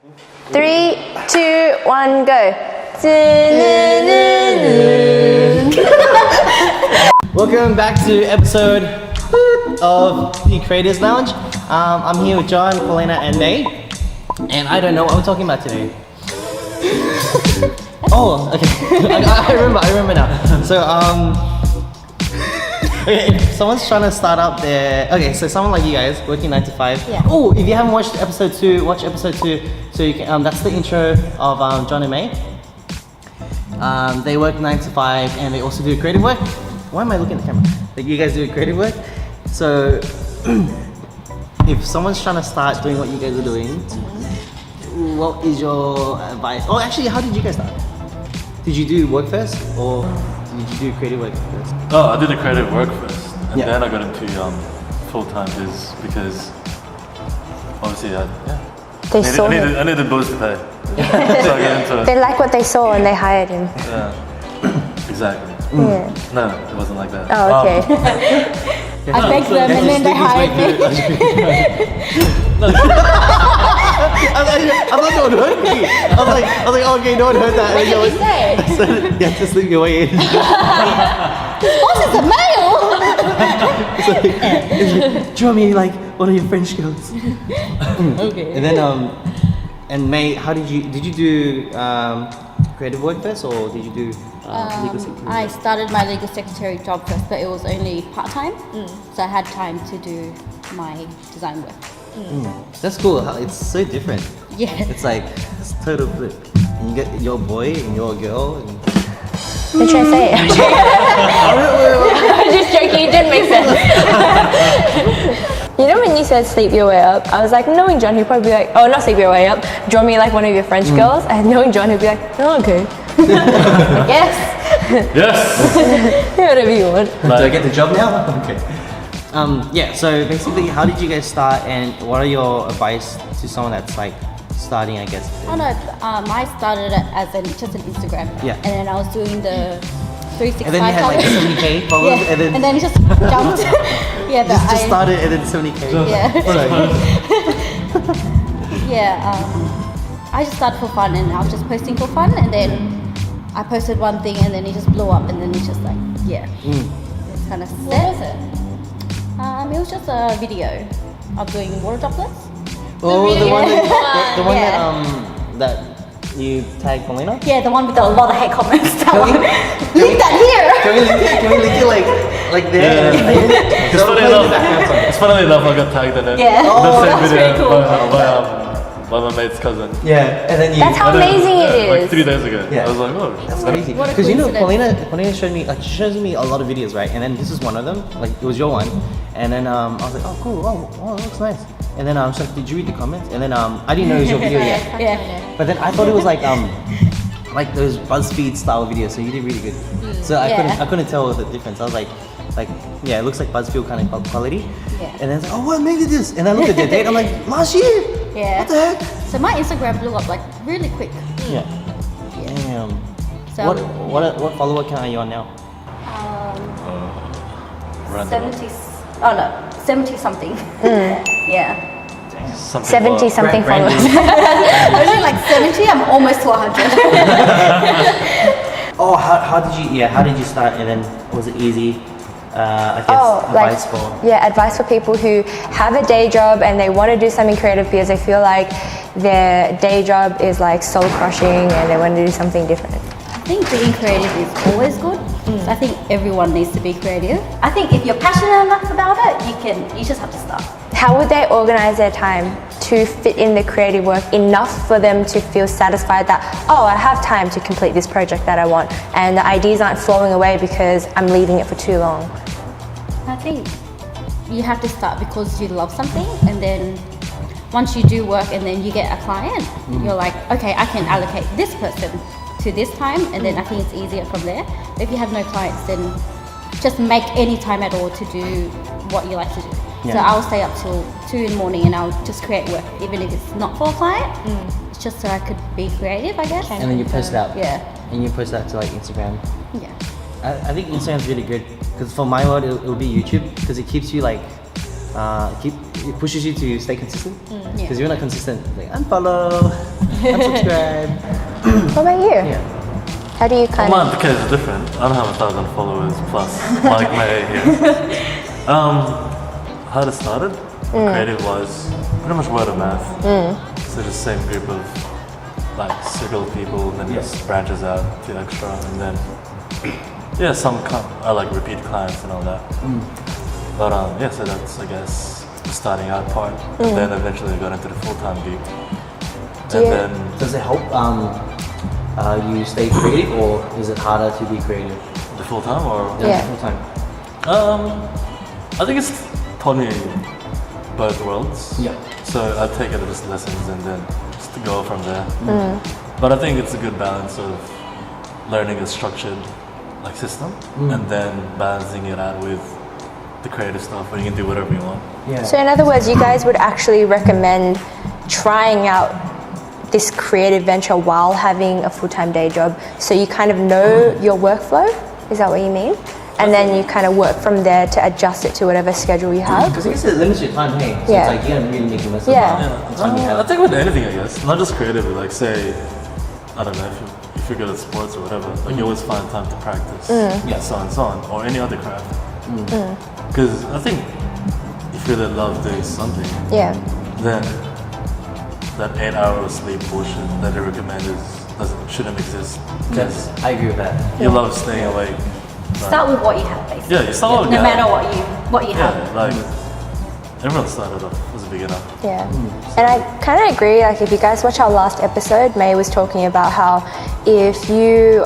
3, 2, 1, go. Welcome back to episode of the Creators Lounge. I'm here with Jhon, Paulina, and Mae. And I don't know what we're talking about today. Oh, okay. I remember now. So, okay, if someone's trying to start up their... Okay, so someone like you guys, working 9 to 5. Yeah. Oh, if you haven't watched episode 2, watch episode 2. So you can, that's the intro of Jhon and Mae. They work 9 to 5 and they also do creative work. Why am I looking at the camera? Like, you guys do creative work. So, if someone's trying to start doing what you guys are doing, what is your advice? Oh, actually, how did you guys start? Did you do work first or did you do creative work first? Oh, I did the creative work first, and Yeah. then I got into full-time biz because obviously I needed bills to pay. So I got into it. They like what they saw and they hired him. Yeah, exactly. Yeah. No, it wasn't like that. Oh, okay. I begged them and then they hired me. I thought no one heard me. I was like, oh, okay, no one heard that. What did you say? I said, yeah, just leave your way in. Boss is a male! Jhon Mae, like one of your French girls. Okay. And then, and Mae, how did you do creative work first or did you do legal secretary? I started my legal secretary job first, but it was only part-time. So I had time to do my design work. That's cool. It's so different. Yeah. It's like it's total flip. And you get your boy and your girl. And I'm trying to say it. I'm just joking, it didn't make sense. You know when you said sleep your way up, I was like, knowing Jhon, he'd probably be like, oh, not sleep your way up, draw me like one of your French girls, and knowing Jhon, he'd be like, oh, okay. Yes. Yes. Whatever you want. do I get the job now? Okay. Yeah, so basically, how did you guys start and what are your advice to someone that's like starting, I guess? Oh no, I started it as just an Instagram. Yeah. And then I was doing the 365 And then you had like challenge. 70k followers Yeah. and then it just jumped. Yeah, but just started and then 70k. Yeah. I just started for fun and I was just posting for fun and then I posted one thing and then it just blew up and then it's just like, yeah. It's kind of set. What was it? It was just a video of doing water droplets. Oh, the one that, the one Yeah. that you tagged Paulina? Yeah, the one with a lot of hate comments. That Can we- one. Leave that here! Can we link it like there? Yeah. It's funnily enough, I got tagged in it. Yeah. The Oh, same that's video very cool. by my mate's cousin. Yeah, and then you. That's how amazing it Like is. 3 days ago. Yeah. I was like, oh, That's crazy. What a Because you know, coincidence. Paulina showed me, like, she shows me a lot of videos, right? And then this is one of them, like, it was your one. And then I was like, oh, cool, oh, that looks nice. And then she's like, did you read the comments? And then I didn't know it was your video yet. Yeah. But then I thought it was like those BuzzFeed style videos, so you did really good. So I couldn't tell the difference. I was like, yeah, it looks like BuzzFeed kind of quality. Yeah. And then it's like, oh, what made it this? And I looked at the date, I'm like, last year? Yeah. What the heck? So my Instagram blew up like really quick. Yeah. Damn. So What follower count are you on now? random. 70 something. Yeah. Something 70 something Brand- followers. I was like 70, I'm almost to 100. Oh, how did you start? And then was it easy? I guess Oh, like, advice for. yeah, advice for people who have a day job and they want to do something creative because they feel like their day job is like soul crushing and they want to do something different. I think being creative is always good. So I think everyone needs to be creative. I think if you're passionate enough about it, you just have to start. How would they organize their time to fit in the creative work enough for them to feel satisfied that, oh, I have time to complete this project that I want and the ideas aren't flowing away because I'm leaving it for too long? I think you have to start because you love something and then once you do work and then you get a client, you're like, okay, I can allocate this person to this time and then I think it's easier from there. If you have no clients, then just make any time at all to do what you like to do. Yeah. So I'll stay up till 2 in the morning and I'll just create work, even if it's not for a client. It's just so I could be creative, I guess. And then you post it out. Yeah. And you post that to like Instagram. Yeah. I think Instagram's really good because for my world it'll be YouTube because it keeps you like it pushes you to stay consistent because Yeah. you're not consistent, like unfollow. unsubscribe. What about you? Yeah. How do you kind Mine, of? because it's different. I don't have 1,000 followers plus like Mae here. How it started? Creative was pretty much word of mouth. So just same group of like circle of people, then just branches out to extra, and then I like repeat clients and all that. But so that's I guess the starting out part, and then eventually I got into the full-time gig. And then Does it help you stay creative, or is it harder to be creative? the full-time or Yeah. Full time. I think it's taught me both worlds. Yeah. So I take it as lessons and then just to go from there. But I think it's a good balance of learning a structured like system and then balancing it out with the creative stuff where you can do whatever you want. Yeah. So in other words, you guys would actually recommend trying out this creative venture while having a full-time day job, so you kind of know your workflow. Is that what you mean? And then you kind of work from there to adjust it to whatever schedule you have. Because I guess it limits your time, hey. So Yeah. it's like you gotta really make the most of Yeah. the time you I have. think with anything, I guess, not just creative. Like say, I don't know if you're good at sports or whatever, like you always find time to practice, so on and so on, or any other craft. Because I think if you really love doing something, Yeah. then that 8 hours of sleep bullshit that they recommend shouldn't exist. Yes, I agree with that. You love staying awake. Start with what you have, basically. Yeah, you start with No that. matter what you have. Yeah, like everyone started off as a beginner. Yeah. And I kind of agree, like if you guys watch our last episode, May was talking about how if you,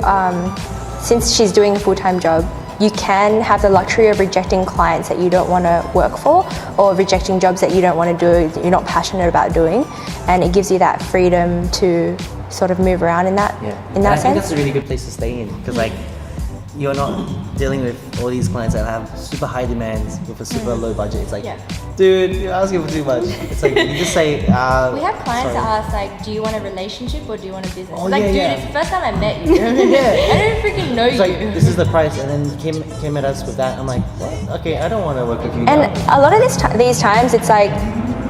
since she's doing a full-time job, you can have the luxury of rejecting clients that you don't want to work for, or rejecting jobs that you don't want to do, that you're not passionate about doing. And it gives you that freedom to sort of move around in that, Yeah. in And that I think sense. that's a really good place to stay in, because like you're not dealing with all these clients that have super high demands with a super low budget. It's like, dude, you're asking for too much. It's like you just say, We have clients sorry. that ask like, do you want a relationship or do you want a business? Oh, like, yeah, dude, yeah. it's the first time I met you. Yeah. I don't freaking know It's like, you. this is the price, and then came at us with that. I'm like, what? Okay, I don't want to work with you. And now. a lot of these times, it's like,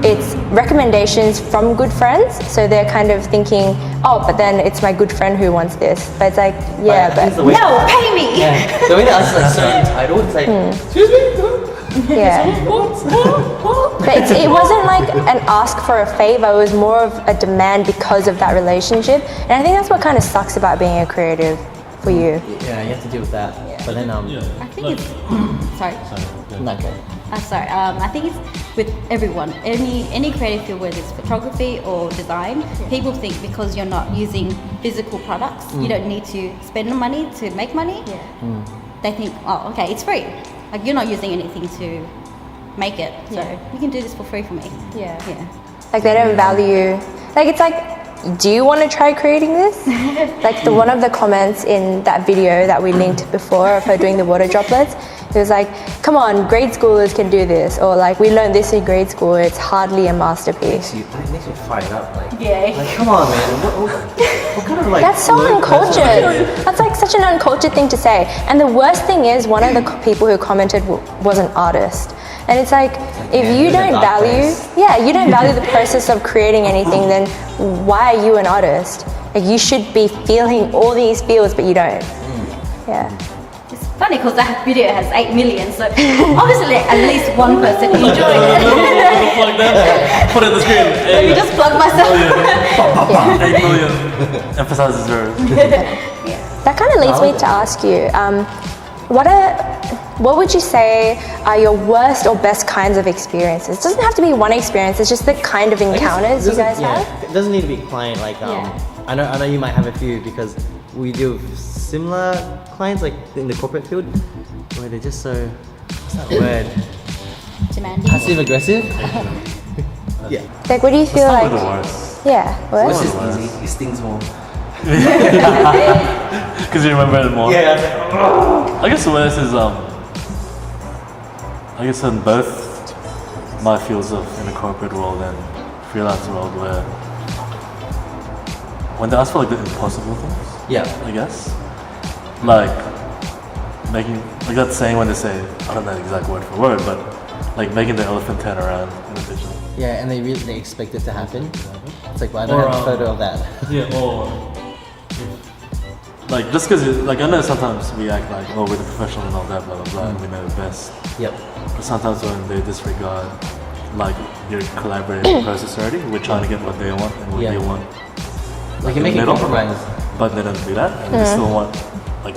it's recommendations from good friends. So they're kind of thinking, oh, but then it's my good friend who wants this. But it's like, yeah, I think but it's the way- No, pay me! Yeah. The way that us like so entitled, it's like, excuse me. yeah. But it wasn't like an ask for a favor. It was more of a demand because of that relationship. And I think that's what kind of sucks about being a creative for you. Yeah, you have to deal with that. But then I think it's sorry. not good. Sorry. I think it's with everyone. Any creative field, whether it's photography or design, people think because you're not using physical products, you don't need to spend the money to make money. They think, oh, okay, it's free. Like you're not using anything to make it, so you can do this for free for me. Yeah. Like they don't value, like it's like, do you want to try creating this? Like one of the comments in that video that we linked before of her doing the water droplets, it was like, come on, grade schoolers can do this, or like we learned this in grade school, it's hardly a masterpiece. It makes you fired up. Like, Yeah. like come on, man. What kind of like? That's so low person- uncultured. That's like such an uncultured thing to say. And the worst thing is, one of the people who commented was an artist. And it's like, if yeah, you there's a don't dark value, place. you don't value the process of creating anything, then why are you an artist? Like you should be feeling all these feels, but you don't. Yeah. It's funny because that video has 8 million, so obviously at least one person enjoyed it. Plug that. Put it on the screen. Let me just plug myself. 8 million. Emphasizes verbs. That kind of leads me to ask you, what would you say are your worst or best kinds of experiences? It doesn't have to be one experience, it's just the kind of I guess encounters you guys have. It doesn't need to be a client. Like, I know you might have a few because we deal with similar clients, like in the corporate field, where they're just so, what's that word? Demanding. Passive aggressive. Yeah. Like what do you feel Probably like? the worst. Yeah, what? It's just easy. It stings more. Because you remember it more. Yeah. I guess the worst is I guess in both my fields of in the corporate world and freelance world, where when they ask for like the impossible things, Yeah. I guess, like making like that saying when they say, I don't know the exact word for word, but like making the elephant turn around in the picture. Yeah, and they expect it to happen. It's like, well, I don't have a photo of that. Yeah, or like just because like I know sometimes we act like, oh, we're the professional and all that, blah blah blah, and we know the best. Yep. But sometimes when they disregard like your collaborative process already, we're trying to get what they want and what Yeah. you want. We can in make the a middle, compromise. but they don't do that, and they still want like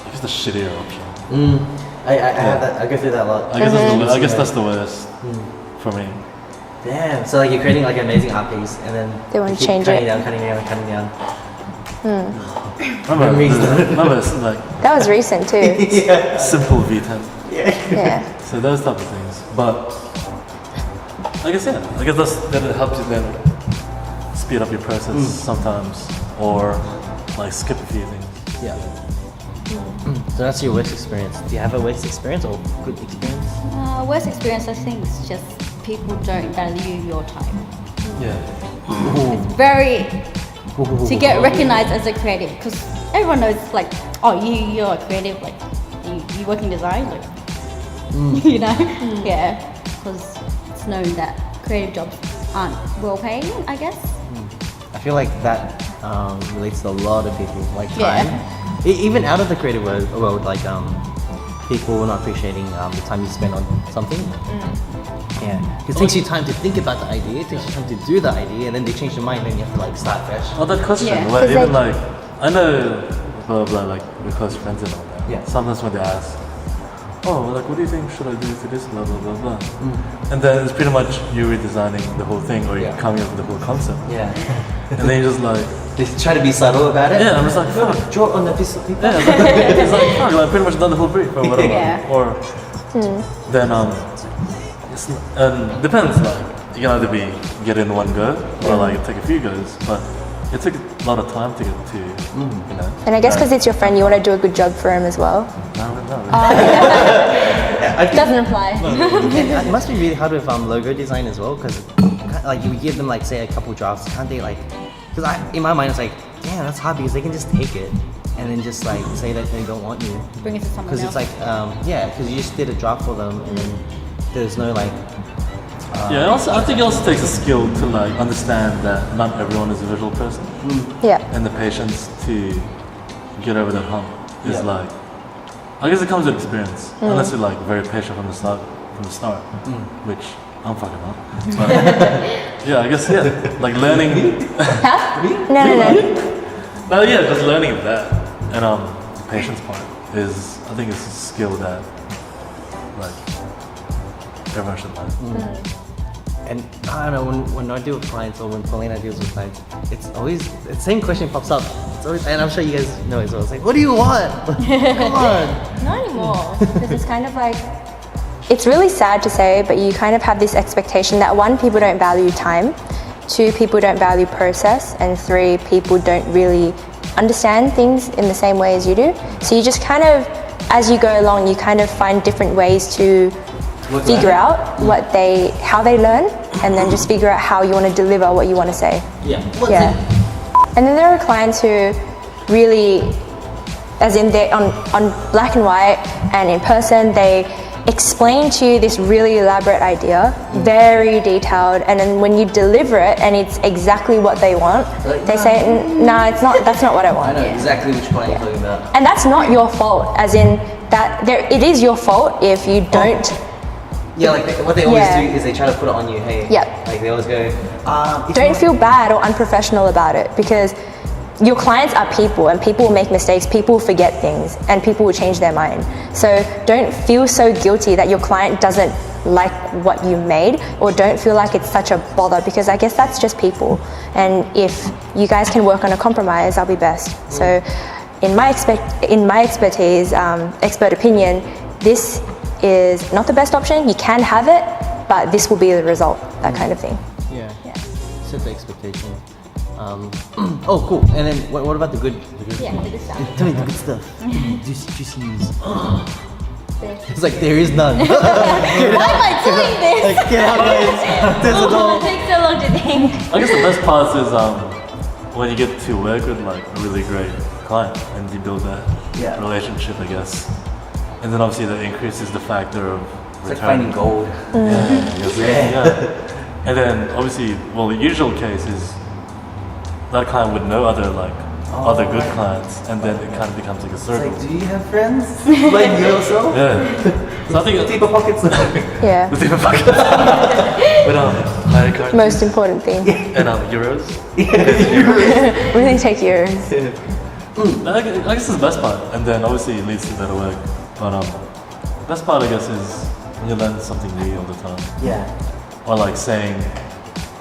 I guess the shittier option. I have that. I go through that a lot. I guess that's the worst for me. Damn. So like you're creating like an amazing art piece, and then They wanna you keep change cutting it. down, cutting down, cutting down. Remember, it's like That was recent too. simple V10. Yeah. So those type of things. But I guess that it helps you then speed up your process sometimes, or like skip a few things. Yeah. So that's your worst experience. Do you have a worst experience or good experience? Worst experience, I think, is just people don't value your time. Yeah. It's very to get recognized as a creative, because everyone knows like, oh, you're a creative, like you work in design, like you know, yeah, because it's known that creative jobs aren't well paying, I guess. I feel like that relates to a lot of people. Like Yeah. time, even out of the creative world, like people not appreciating the time you spend on something. Yeah, 'cause it takes you time to think about the idea. It takes you time to do the idea, and then they change their mind, and you have to like start fresh. Oh, that question. Yeah. Like, 'Cause even like- like I know, blah blah, like we're close friends and all that. Yeah. Sometimes when they ask, oh, well, like what do you think should I do for this, blah blah blah blah, and then it's pretty much you redesigning the whole thing, or you're Yeah. coming up with the whole concept, Yeah, and then you're just like, they try to be subtle about it. yeah, I'm just like, fuck. Draw it on a piece of paper. Yeah, it's like, fuck, like pretty much done the whole brief or whatever. Yeah. Or then it's, depends, like you can either be get in one go or like take a few goes, but it took a lot of time to get to, you know. And I guess because it's your friend, you want to do a good job for him as well. No. Doesn't apply. And it must be really hard with logo design as well, because like you give them like say a couple drafts, can't they like? Because in my mind it's like, damn, that's hard because they can just take it and then just like say that they don't want you. Bring it to someone Because else. it's like yeah, because you just did a draft for them and then there's no like Yeah, also, I think it also takes a skill to like understand that not everyone is a visual person, Yeah. and the patience to get over that hump is Yeah. like, I guess it comes with experience. Unless you're like very patient from the start, which I'm fucking not. But yeah, I guess like learning. No. Well, yeah, just learning that, and the patience part is, I think, it's a skill that like everyone should learn. And I don't know, when I deal with clients or when Paulina deals with clients, it's always the same question pops up. It's always, and I'm sure you guys know as well. It's like, what do you want? Come on. Not anymore. Because it's kind of like, it's really sad to say, but you kind of have this expectation that one, people don't value time, two, people don't value process, and three, people don't really understand things in the same way as you do. So you just kind of, as you go along, you kind of find different ways to figure out how they learn, and then just figure out how you want to deliver what you want to say. Yeah. Yeah. And then there are clients who really, as in they're on black and white and in person, they explain to you this really elaborate idea, very detailed, and then when you deliver it and it's exactly what they want, Like, they say, "No, it's not. That's not what I I want." know exactly which client you're talking about. And that's not your fault, as in that it is your fault if you don't. Yeah, like what they always Yeah. do is they try to put it on you. Hey, Yep. like they always go, if Don't you feel bad or unprofessional about it, because your clients are people and people will make mistakes, people will forget things, and people will change their mind. So don't feel so guilty that your client doesn't like what you made, or don't feel like it's such a bother, because I guess that's just people. And if you guys can work on a compromise, that'll be best. So in my expertise, expert opinion, this is not the best option. You can have it, but this will be the result, that kind of thing. Yeah. Set the expectation. Oh, cool. And then what about the good? Yeah, the good stuff. Tell me the good stuff. Juicy news. It's like there is none. Why am I doing this? Like, get out, guys. There's a door. It takes so long to think. I guess the best part is when you get to work with like a really great client and you build that Yeah. relationship, I guess. And then obviously that increases the factor of It's like finding gold. Yeah. And then obviously, well, the usual case is that client would know other other good clients, and then it kind of becomes like a It's circle. like, do you have friends like you also? Yeah. So I think Deeper pockets. Yeah. the deeper pockets. But credit cards Most important thing. and euros. Really take yours. I guess it's the best part, and then obviously it leads to better work. But best part I guess is when you learn something new all the time, Yeah. or like saying,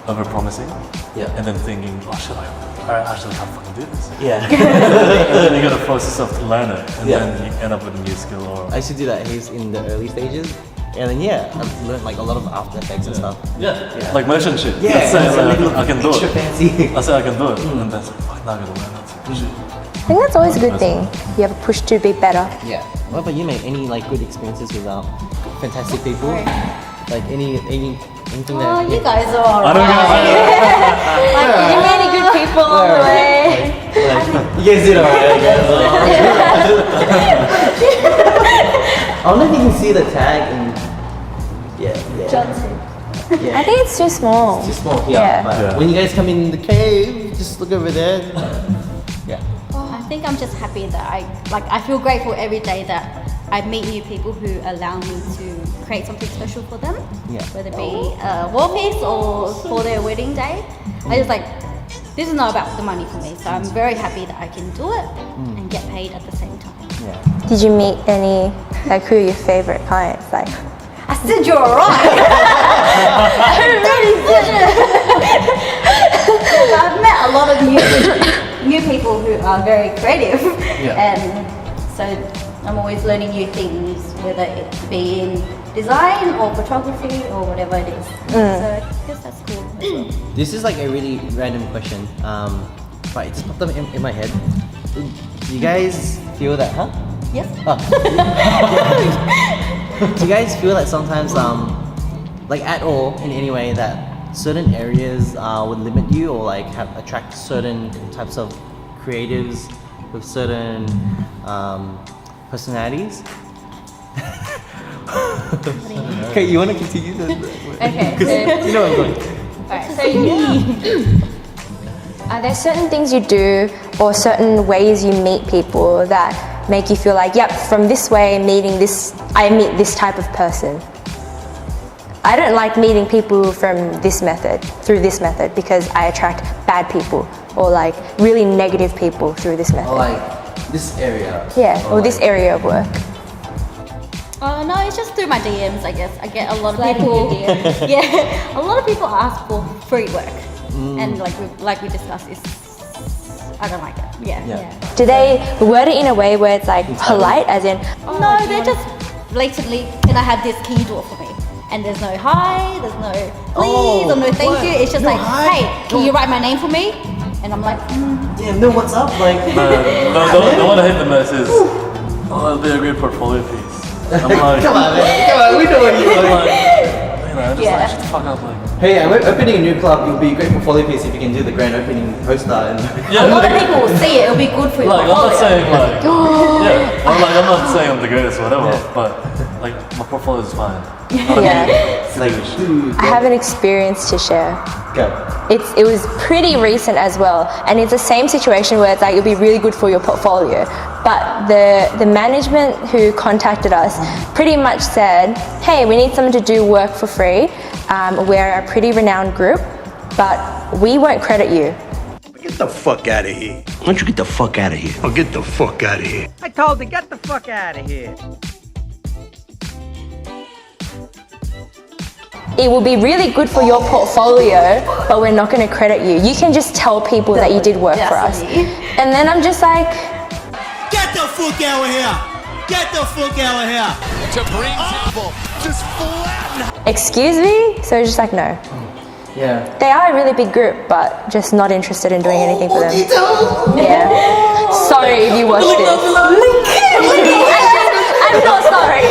over promising, Yeah. and then thinking, oh shit, I actually can't fucking do this. Yeah. And then you gotta force yourself to learn it, and Yeah. then you end up with a new skill. Or I used to do that haze in the early stages. And then I've learned like a lot of After Effects and stuff. yeah, like motion shit. Yeah, Let's say it's a little I can do extra it. fancy. I say I can do it, and that's like, fuck, now I gotta learn how to push it. I think that's always a good thing. You have a push to be better. Yeah. What about you, mate? Any like good experiences with fantastic people? Like anything Oh, that you guys are I alright. don't know. Like, you many good people on the way. you guys did alright, I guess. I wonder if you can see the tag and Johnson. I think it's too small. Too small, Yeah. But Yeah. when you guys come in the cave, just look over there. Yeah. I think I'm just happy that I feel grateful every day that I meet new people who allow me to create something special for them. Yeah. Whether it be a wall piece or for their wedding day. I just this is not about the money for me, so I'm very happy that I can do it and get paid at the same time. Yeah. Did you meet any, like, who are your favorite clients? Like, I said you're alright. I really didn't. I've met a lot of new people who are very creative, and so I'm always learning new things, whether it be in design or photography or whatever it is. So I guess that's cool as well. This is like a really random question, but it just popped up in my head. Do you guys feel that, huh? Yes. Oh. Do you guys feel that sometimes, like at all, in any way, that certain areas would limit you or like attract certain types of creatives with certain personalities? Okay, you want to continue this? Okay, You know where I'm going. Alright, so you, are there certain things you do or certain ways you meet people that make you feel like, yep, from this way, I meet this type of person? I don't like meeting people through this method, because I attract bad people or like really negative people through this method. Or like this area. Yeah, or this area of work. No, it's just through my DMs, I guess. I get a lot of Sliding people. your DMs. Yeah, a lot of people ask for free work, and like we discussed, I don't like it. Yeah. Do they word it in a way where it's like polite, as in, No, they're just blatantly, can I have this? Can you do it for me? And there's no hi, there's no please, or no thank you. It's just No like, hi? hey, can you write my name for me? And I'm like, Damn, no, what's up? Like, The one I hate the most is, oh, that'd be a great portfolio piece. I'm like, come on, man, come on, we know what you I'm want. like, just Yeah. like, shut the fuck up, like. Hey, we're opening a new club. It'll be a great portfolio piece if you can do the grand opening poster. And Yeah, a lot of people will see it. It'll be good for your like, I'm not portfolio. saying like, I'm not saying I'm the greatest or whatever, but like, my portfolio is fine. yeah. it's like, dude, I have an experience to share. go. It was pretty recent as well, and it's the same situation where it's like it'll be really good for your portfolio. But the management who contacted us pretty much said, "Hey, we need someone to do work for free. We're a pretty renowned group, but we won't credit you." Get the fuck out of here. Why don't you get the fuck out of here? Oh, get the fuck out of here. I told you, get the fuck out of here. It will be really good for your portfolio, but we're not going to credit you. You can just tell people that you did work for us. And then I'm just like, Get the fuck out of here! Get the fuck out of here! To bring people, just flatten. excuse me? So it's just like, no. Yeah. They are a really big group, but just not interested in doing anything for them. Yeah. Sorry if you watched this. I'm not sorry.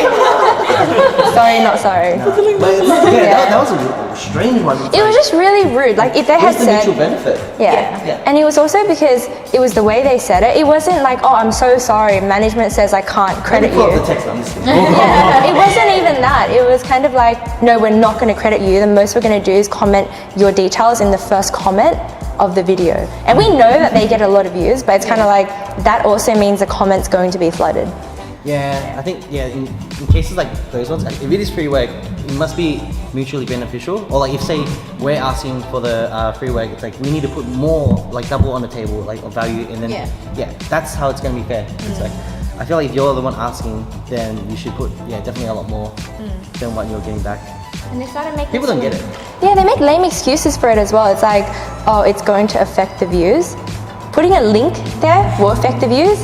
Sorry, not sorry. That was a strange one. It was just really rude. Like if they had Where's the said, mutual benefit? yeah. And it was also because it was the way they said it. It wasn't like, oh, I'm so sorry. Management says I can't credit Pull you. up the text. I'm just kidding. It wasn't even that. It was kind of like, no, we're not going to credit you. The most we're going to do is comment your details in the first comment of the video. And we know that they get a lot of views, but it's kind of like, that also means the comment's going to be flooded. Yeah, I think in cases like those ones, if it is free work, it must be mutually beneficial. Or like if say we're asking for the free work, it's like we need to put more, like double on the table, like of value, and then that's how it's gonna be fair. It's like I feel like if you're the one asking, then you should put definitely a lot more than what you're getting back. And they started making People don't get it. Yeah, they make lame excuses for it as well. It's like, oh, it's going to affect the views. Putting a link there will affect the views.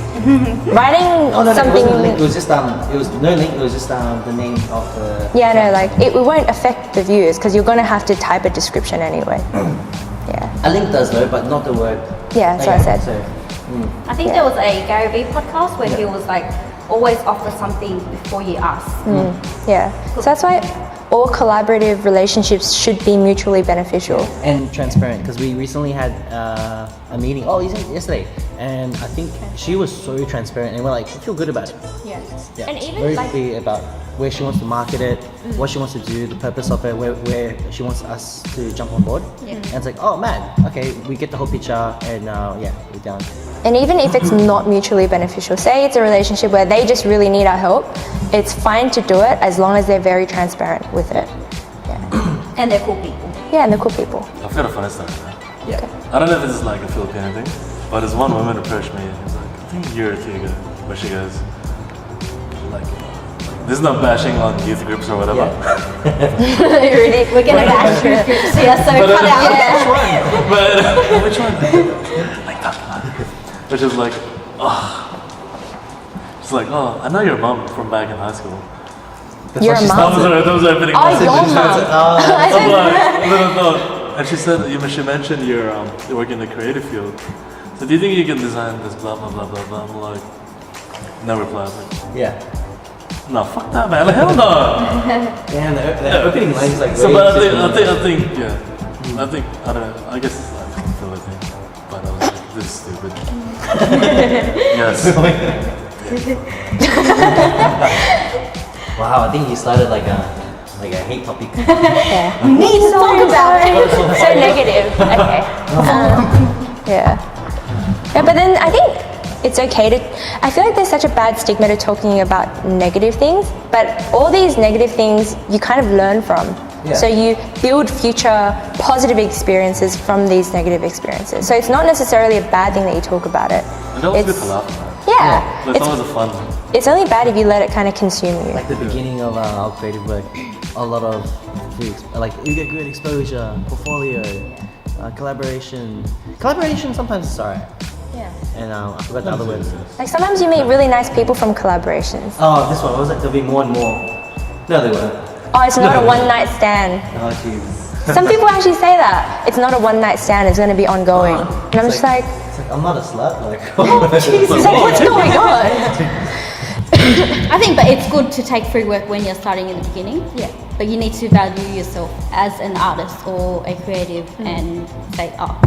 Writing something. It wasn't a link. It was just it was no link. It was just the name of the. Yeah, no, like it won't affect the views because you're gonna have to type a description anyway. Yeah. A link does though, but not the word. Yeah, that's what I said. So, I think there was a Gary Vee podcast where he was like, always offer something before you ask. Yeah. So that's why all collaborative relationships should be mutually beneficial. and transparent, because we recently had a meeting. Oh, yesterday, and I think she was so transparent, and we're like, we feel good about it. Yeah. Yeah. And even very like clear about where she wants to market it, what she wants to do, the purpose of it, where she wants us to jump on board. And it's like, oh man, okay, we get the whole picture, and we're down. And even if it's not mutually beneficial, say it's a relationship where they just really need our help, it's fine to do it as long as they're very transparent with it. Yeah. And they're cool people. Yeah, and they're cool people. I've got a funny story. Yeah. I don't know if this is like a Filipino thing, but this one woman approached me. It was like, I think a year or two ago, where she goes, like, this is not bashing on youth groups or whatever. Really, we're gonna bash you. Yeah, so But, cut out. But which one? Like that one. Which is like, she's like, oh, I know your mom from back in high school. You're a mom. That was her opening Oh, message. your mom. I'm like, little thought. And she said, she mentioned you work in the creative field. So do you think you can design this blah blah blah blah blah? I'm like, no reply. I was like, Yeah. no, fuck that, man. Hell no. Damn, the opening line is like. So, way but too I similar. think, yeah. I think, I don't know. I guess it's like a filler thing. But I was like, this is stupid. Yes. Wow, I think you started like a hate topic. Yeah. We need to talk about it. So negative. Okay. Yeah, but then I think it's okay to, I feel like there's such a bad stigma to talking about negative things, but all these negative things you kind of learn from. Yeah. So you build future positive experiences from these negative experiences. So it's not necessarily a bad thing that you talk about it. And that was good to laugh about. Yeah. That's always a fun one. It's only bad if you let it kind of consume you. Like the beginning of our creative work, a lot of like you get good exposure, portfolio, collaboration. Collaboration sometimes is alright. Yeah. And I forgot the other words. Like sometimes you meet really nice people from collaborations. Oh, this one. I was like, there'll be more and more. No, they weren't. Oh, it's not a one night stand. Oh, jeez. Some people actually say that. It's not a one night stand, it's going to be ongoing. And I'm just like, It's like, I'm not a slut. Like, it's like, what's going on? I think, but it's good to take free work when you're starting in the beginning. Yeah. But you need to value yourself as an artist or a creative and say, oh,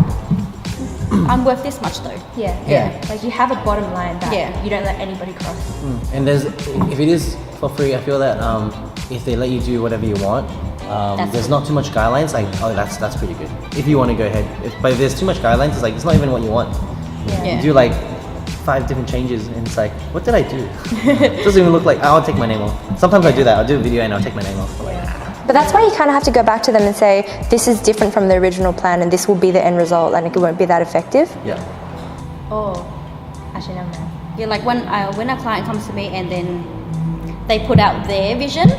I'm worth this much though. Yeah. Like you have a bottom line that you don't let anybody cross. And if it is for free, I feel that if they let you do whatever you want, there's not too much guidelines. Like, oh, that's pretty good. If you want to go ahead, but if there's too much guidelines, it's like it's not even what you want. You do like 5 different changes, and it's like, what did I do? It doesn't even look like. I'll take my name off. Sometimes I do that. I'll do a video and I'll take my name off. But that's why you kind of have to go back to them and say, this is different from the original plan and this will be the end result and it won't be that effective. Yeah. Oh, actually never mind. Yeah, like when a client comes to me and then they put out their vision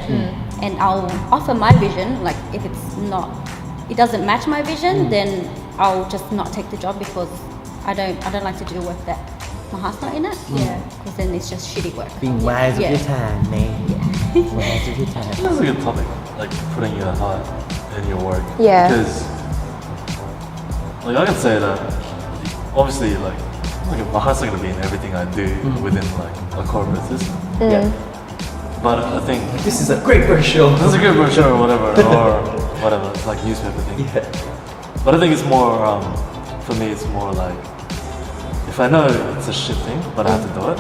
and I'll offer my vision, like if it doesn't match my vision, then I'll just not take the job because I don't like to do work that my heart's not in it. Yeah. Because then it's just shitty work. Being wise with your time, man. Wise with your time. That's a good topic, like putting your heart in your work. Yeah. Because, like, I can say that, obviously, like my heart's not gonna be in everything I do within like a corporate system. But I think This is a great brochure. this is a good brochure or whatever, it's like newspaper thing. Yeah. But I think it's more, for me, it's more like, if I know it's a shit thing, but I have to do it.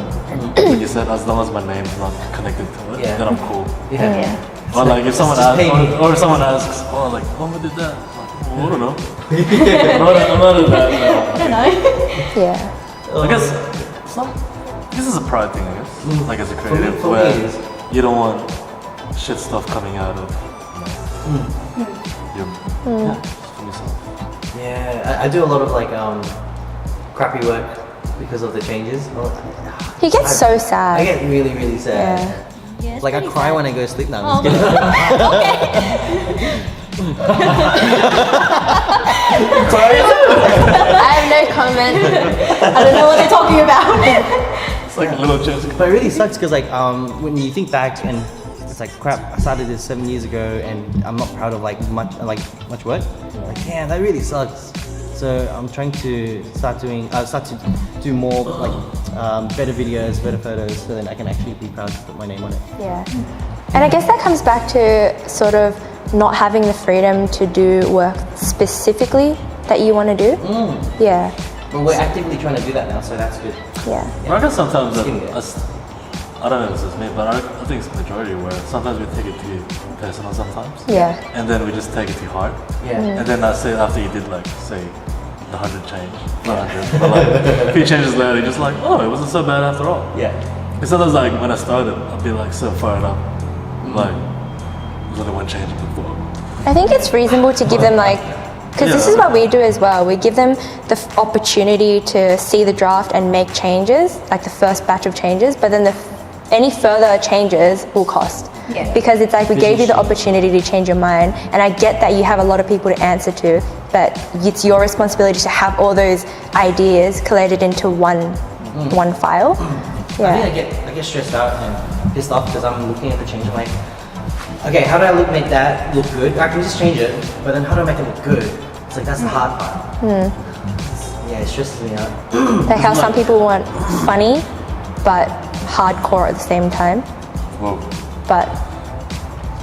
Like you said, as long as my name's not connected to it, Yeah. then I'm cool. Yeah. Or like if someone just asks, pay me. or if someone asks, oh like, Mama did that. Like, well, I don't know. I'm not in that. Yeah. I guess it's not. This is a pride thing, I guess. Like as a creative, for me where it is. you don't want shit stuff coming out of your from yourself. Yeah, I do a lot of like crappy work because of the changes. You get so I sad. get really, really sad. Yeah. Yeah, it's Like I pretty cry sad. when I go to sleep now. Oh. I have no comment. I don't know what they're talking about. It's like little changes. But it really sucks because like when you think back and it's like crap, I started this 7 years ago and I'm not proud of like much work. Like damn, that really sucks. So I'm trying to start to do more like better videos, better photos, so then I can actually be proud to put my name on it. Yeah. And I guess that comes back to sort of not having the freedom to do work specifically that you want to do. Yeah. But we're actively trying to do that now, so that's good. Yeah. I guess sometimes Just kidding, I don't know if this is me, but I think it's the majority where sometimes we take it too personal sometimes. Yeah. And then we just take it too hard. Yeah. And then I say after you did like say the 100 change, not 100, but like a few changes later, you're just like, oh, it wasn't so bad after all. Yeah. Because sometimes like when I started, I'd be like so fired up, like there's only one change before. I think it's reasonable to give them like, because this is what we do as well. We give them the opportunity to see the draft and make changes, like the first batch of changes, but then any further changes will cost. Yeah. Because it's like we gave you the opportunity to change your mind, and I get that you have a lot of people to answer to, but it's your responsibility to have all those ideas collated into one file. I think I get stressed out and pissed off because I'm looking at the change. I'm like, okay, how do I make that look good? I can just change it, but then how do I make it look good? It's like that's the hard part. Yeah, it stresses me out. Like how some people want funny, but hardcore at the same time. Whoa. But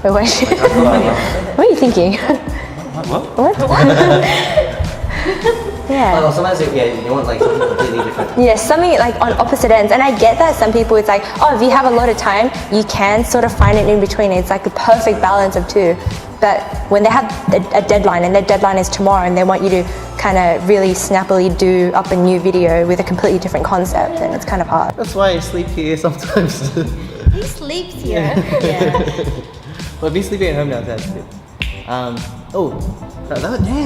wait, what are you thinking? What? What? Yeah. Oh, sometimes you want like something completely different. Yeah, something like on opposite ends. And I get that some people, it's like, oh, if you have a lot of time, you can sort of find it in between. It's like the perfect balance of two. But when they have a deadline and their deadline is tomorrow and they want you to kind of really snappily do up a new video with a completely different concept, then it's kind of hard. That's why I sleep here sometimes. He sleeps here. But me sleeping at home now, that's good. Damn,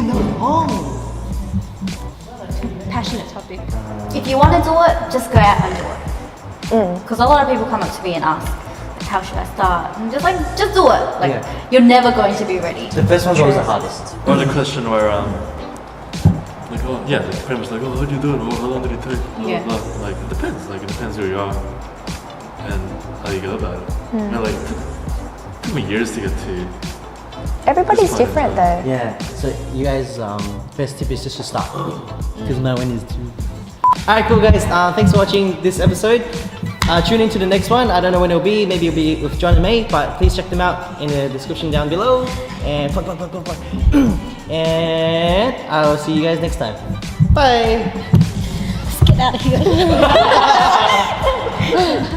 that was long. Passionate topic. If you want to do it, just go out and do it. Because a lot of people come up to me and ask, how should I start? And I'm just like, just do it. Like, you're never going to be ready. The first one's always the hardest. Or the question where like oh yeah, like pretty much like oh how do you do it? Or how long did it take? Yeah. Like it depends. Like it depends who you are and how you go about it. And like it took me years to get to. Everybody's This different though. Yeah, so you guys, best tip is just to start. Because no one is too. Alright, cool guys, thanks for watching this episode. Tune in to the next one. I don't know when it'll be, maybe it'll be with Jhon Mae, but please check them out in the description down below. And and I'll see you guys next time. Bye! Let's get out of here.